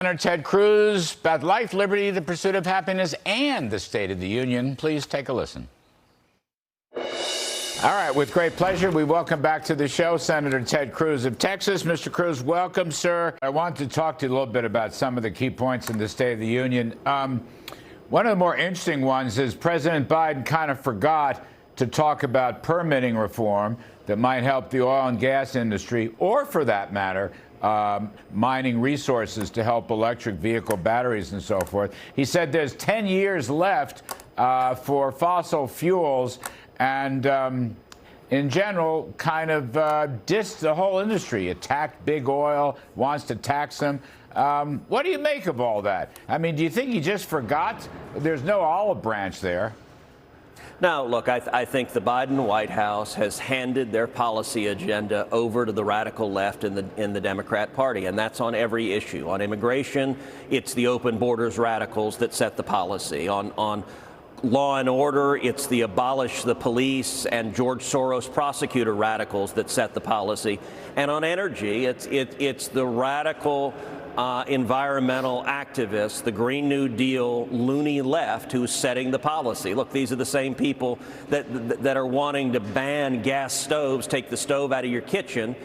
Senator Ted Cruz about life, liberty, the pursuit of happiness, and the State of the Union. Please take a listen. All right, with great pleasure, we welcome back to the show Senator Ted Cruz of Texas. Mr. Cruz, welcome, sir. I want to talk to you a little bit about some of the key points in the State of the Union. One of the more interesting ones is President Biden kind of forgot to talk about permitting reform that might help the oil and gas industry, or for that matter, mining resources to help electric vehicle batteries and so forth. He said there's 10 years left for fossil fuels and, in general, kind of dissed the whole industry, attacked big oil, wants to tax them. What do you make of all that? I mean, do you think he just forgot? There's no olive branch there. Now, look, I think the Biden White House has handed their policy agenda over to the radical left in the Democrat Party, and that's on every issue. On immigration, it's the open borders radicals that set the policy. On law and order, it's the abolish the police and George Soros prosecutor radicals that set the policy. And on energy, it's the radical environmental activists, the Green New Deal loony left, who's setting the policy. Look, these are the same people that are wanting to ban gas stoves, take the stove out of your kitchen.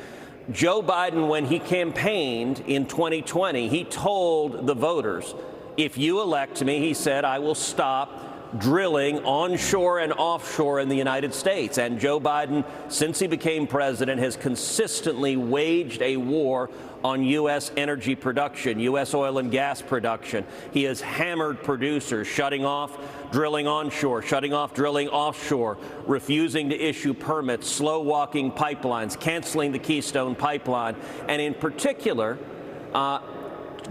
Joe Biden, when he campaigned in 2020, he told the voters, if you elect me, he said, I will stop drilling onshore and offshore in the United States. And Joe Biden, since he became president, has consistently waged a war on U.S. energy production, U.S. oil and gas production. He has hammered producers, shutting off drilling onshore, shutting off drilling offshore, refusing to issue permits, slow walking pipelines, canceling the Keystone Pipeline, and in particular,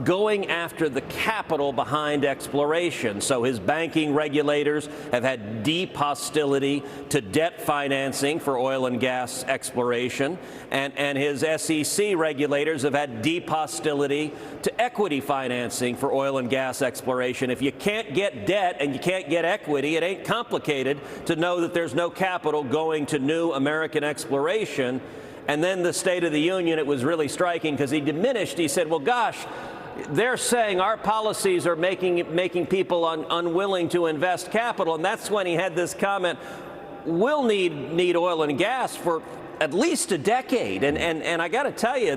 going after the capital behind exploration. So his banking regulators have had deep hostility to debt financing for oil and gas exploration, and his SEC regulators have had deep hostility to equity financing for oil and gas exploration. If you can't get debt and you can't get equity, it ain't complicated to know that there's no capital going to new American exploration. And then the State of the Union, it was really striking because he said, well, gosh, they're saying our policies are making people unwilling to invest capital. And that's when he had this comment, we'll need oil and gas for at least a decade. And I got to tell you,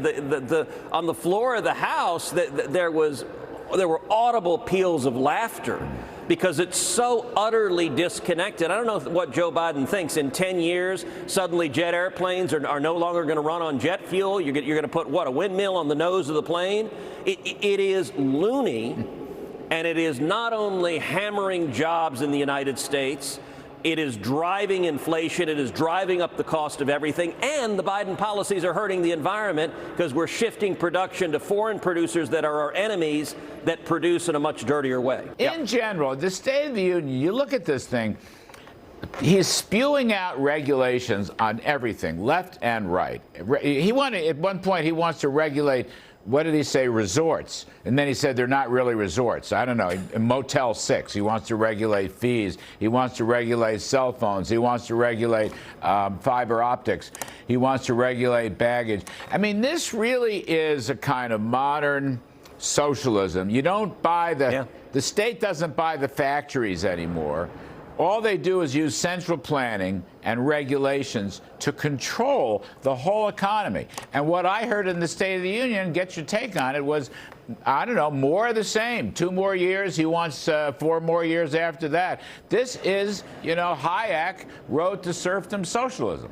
on the floor of the House, there were audible peals of laughter because it's so utterly disconnected. I don't know what Joe Biden thinks. In 10 years, suddenly jet airplanes are no longer going to run on jet fuel. You're going to put, what, a windmill on the nose of the plane? It is loony, and it is not only hammering jobs in the United States, it is driving inflation, it is driving up the cost of everything, and the Biden policies are hurting the environment because we're shifting production to foreign producers that are our enemies that produce in a much dirtier way. In general, the State of the Union, you look at this thing, he's spewing out regulations on everything, left and right. At one point, he wants to regulate, what did he say, resorts? And then he said they're not really resorts. I don't know, Motel 6. He wants to regulate fees. He wants to regulate cell phones. He wants to regulate fiber optics. He wants to regulate baggage. I mean, this really is a kind of modern socialism. You don't buy the state doesn't buy the factories anymore. All they do is use central planning and regulations to control the whole economy. And what I heard in the State of the Union, get your take on it, was, I don't know, more of the same. 2 more years. He wants 4 more years after that. This is, Hayek Road to Serfdom socialism.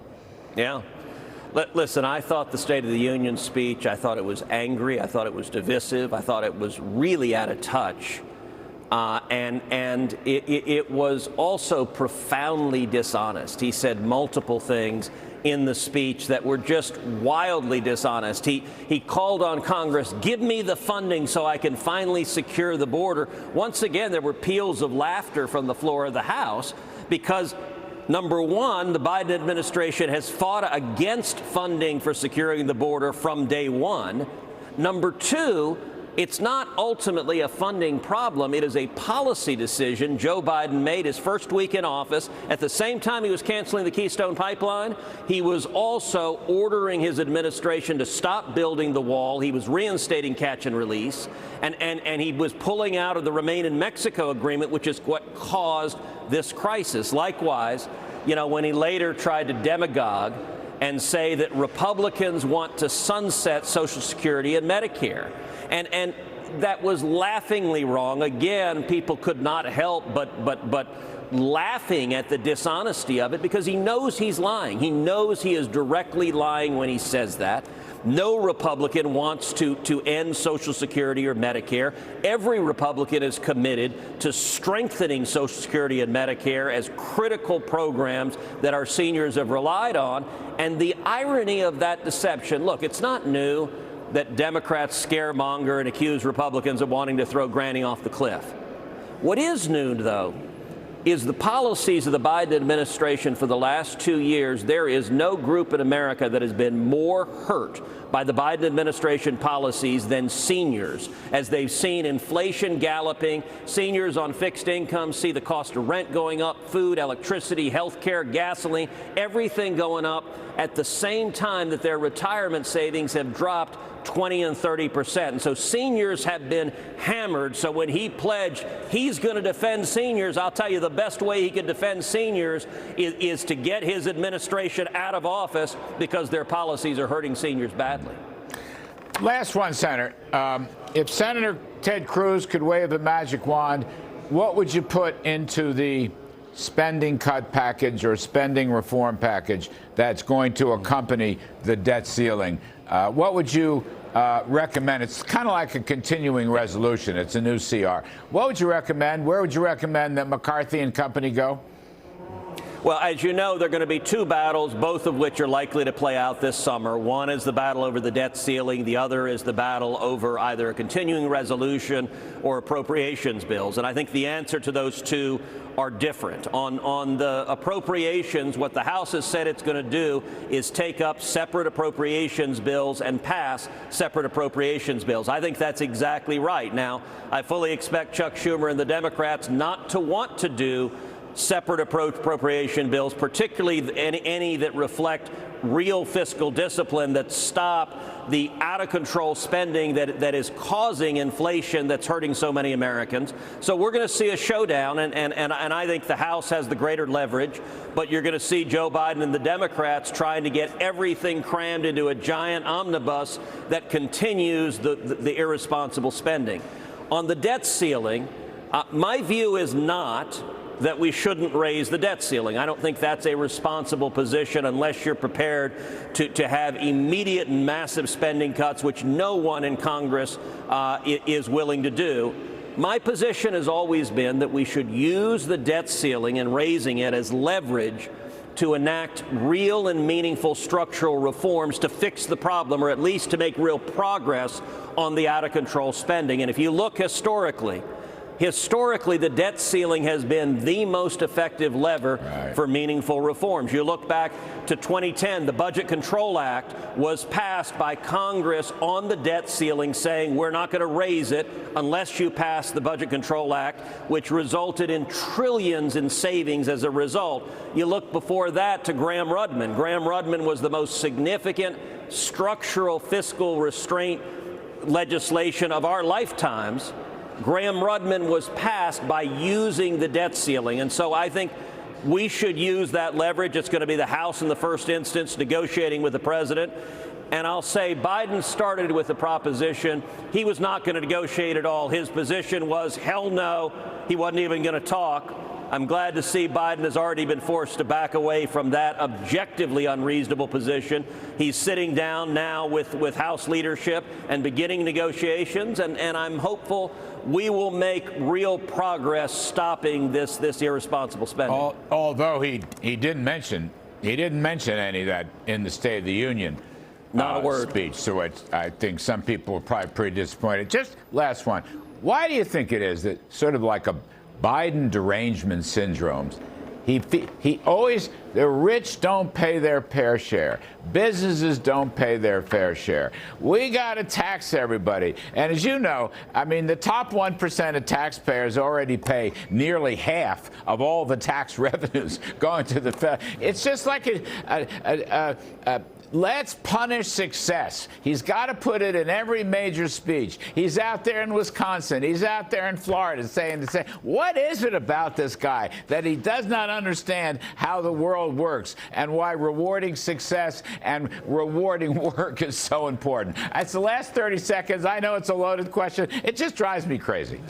Yeah. Listen, I thought the State of the Union speech, I thought it was angry. I thought it was divisive. I thought it was really out of touch. And it was also profoundly dishonest. He said multiple things in the speech that were just wildly dishonest. He called on Congress, give me the funding so I can finally secure the border. Once again, there were peals of laughter from the floor of the House because, number one, the Biden administration has fought against funding for securing the border from day one. Number two, It's not ultimately a funding problem. It is a policy decision Joe Biden made his first week in office. At the same time he was canceling the Keystone Pipeline, he was also ordering his administration to stop building the wall. He was reinstating catch and release, and he was pulling out of the Remain in Mexico agreement, which is what caused this crisis. Likewise, when he later tried to demagogue and say that Republicans want to sunset Social Security and Medicare. And that was laughingly wrong. Again, people could not help but laughing at the dishonesty of it, because he knows he's lying. He knows he is directly lying when he says that. No Republican wants to end Social Security or Medicare. Every Republican is committed to strengthening Social Security and Medicare as critical programs that our seniors have relied on. And the irony of that deception, look, it's not new that Democrats scaremonger and accuse Republicans of wanting to throw Granny off the cliff. What is new, though, is the policies of the Biden administration for the last 2 years. There is no group in America that has been more hurt by the Biden administration policies than seniors, as they've seen inflation galloping. Seniors on fixed incomes see the cost of rent going up, food, electricity, health care, gasoline, everything going up at the same time that their retirement savings have dropped 20 and 30%. And so seniors have been hammered. So when he pledged he's going to defend seniors, I'll tell you the best way he could defend seniors is to get his administration out of office, because their policies are hurting seniors badly. Last one, Senator. If Senator Ted Cruz could wave a magic wand, what would you put into the spending cut package or spending reform package that's going to accompany the debt ceiling? What would you recommend? It's kind of like a continuing resolution. It's a new CR. What would you recommend? Where would you recommend that McCarthy and company go? Well, as you know, there are going to be two battles, both of which are likely to play out this summer. One is the battle over the debt ceiling. The other is the battle over either a continuing resolution or appropriations bills. And I think the answer to those two are different. On the appropriations, what the House has said it's going to do is take up separate appropriations bills and pass separate appropriations bills. I think that's exactly right. Now, I fully expect Chuck Schumer and the Democrats not to want to do separate appropriation bills, particularly any that reflect real fiscal discipline, that stop the out-of-control spending that is causing inflation that's hurting so many Americans. So we're going to see a showdown, and I think the House has the greater leverage, but you're going to see Joe Biden and the Democrats trying to get everything crammed into a giant omnibus that continues the irresponsible spending. On the debt ceiling, my view is not that we shouldn't raise the debt ceiling. I don't think that's a responsible position unless you're prepared to have immediate and massive spending cuts, which no one in Congress is willing to do. My position has always been that we should use the debt ceiling and raising it as leverage to enact real and meaningful structural reforms to fix the problem, or at least to make real progress on the out-of-control spending. And if you look historically, the debt ceiling has been the most effective lever for meaningful reforms. You look back to 2010, the Budget Control Act was passed by Congress on the debt ceiling, saying we're not going to raise it unless you pass the Budget Control Act, which resulted in trillions in savings as a result. You look before that to Graham-Rudman. Graham-Rudman was the most significant structural fiscal restraint legislation of our lifetimes. Graham-Rudman was passed by using the debt ceiling. And so I think we should use that leverage. It's going to be the House in the first instance negotiating with the president. And I'll say Biden started with the proposition he was not going to negotiate at all. His position was hell no. He wasn't even going to talk. I'm glad to see Biden has already been forced to back away from that objectively unreasonable position. He's sitting down now with House leadership and beginning negotiations, and I'm hopeful we will make real progress stopping this irresponsible spending. Although he didn't mention any of that in the State of the Union Not a word. Speech. So I think some people were probably pretty disappointed. Just last one. Why do you think it is that sort of like a Biden derangement syndrome, He always, the rich don't pay their fair share. Businesses don't pay their fair share. We got to tax everybody. And as you know, I mean, the top 1% of taxpayers already pay nearly half of all the tax revenues going to the Fed. It's just like let's punish success. He's got to put it in every major speech. He's out there in Wisconsin. He's out there in Florida saying, what is it about this guy that he does not understand how the world works and why rewarding success and rewarding work is so important? That's the last 30 seconds. I know it's a loaded question. It just drives me crazy.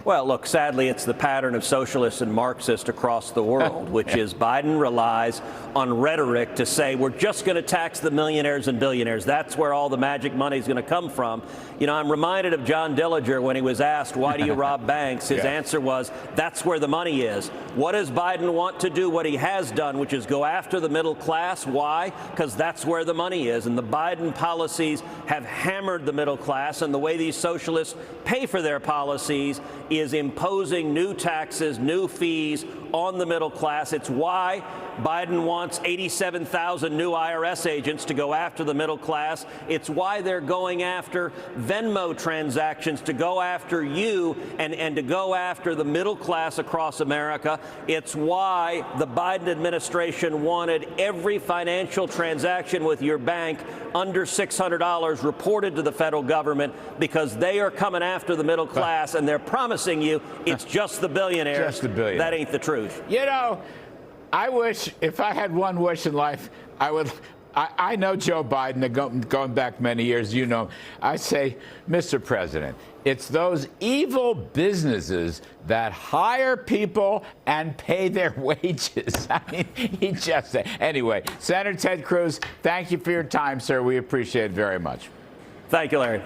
Well, look, sadly, it's the pattern of socialists and Marxists across the world, which is Biden relies on rhetoric to say we're just going to tax the millionaires and billionaires. That's where all the magic money is going to come from. You know, I'm reminded of John Dillinger when he was asked, why do you rob banks? His answer was, that's where the money is. What does Biden want to do? What he has done, which is go after the middle class. Why? Because that's where the money is. And the Biden policies have hammered the middle class. And the way these socialists pay for their policies is imposing new taxes, new fees on the middle class. It's why Biden wants 87,000 new IRS agents to go after the middle class. It's why they're going after Venmo transactions, to go after you and to go after the middle class across America. It's why the Biden administration wanted every financial transaction with your bank under $600 reported to the federal government, because they are coming after the middle class and they're promising you it's just the billionaires. Just the billionaires. That ain't the truth. You know, I wish, if I had one wish in life, I know Joe Biden, going back many years, you know, I say, Mr. President, it's those evil businesses that hire people and pay their wages. I mean, he just said. Anyway, Senator Ted Cruz, thank you for your time, sir. We appreciate it very much. Thank you, Larry.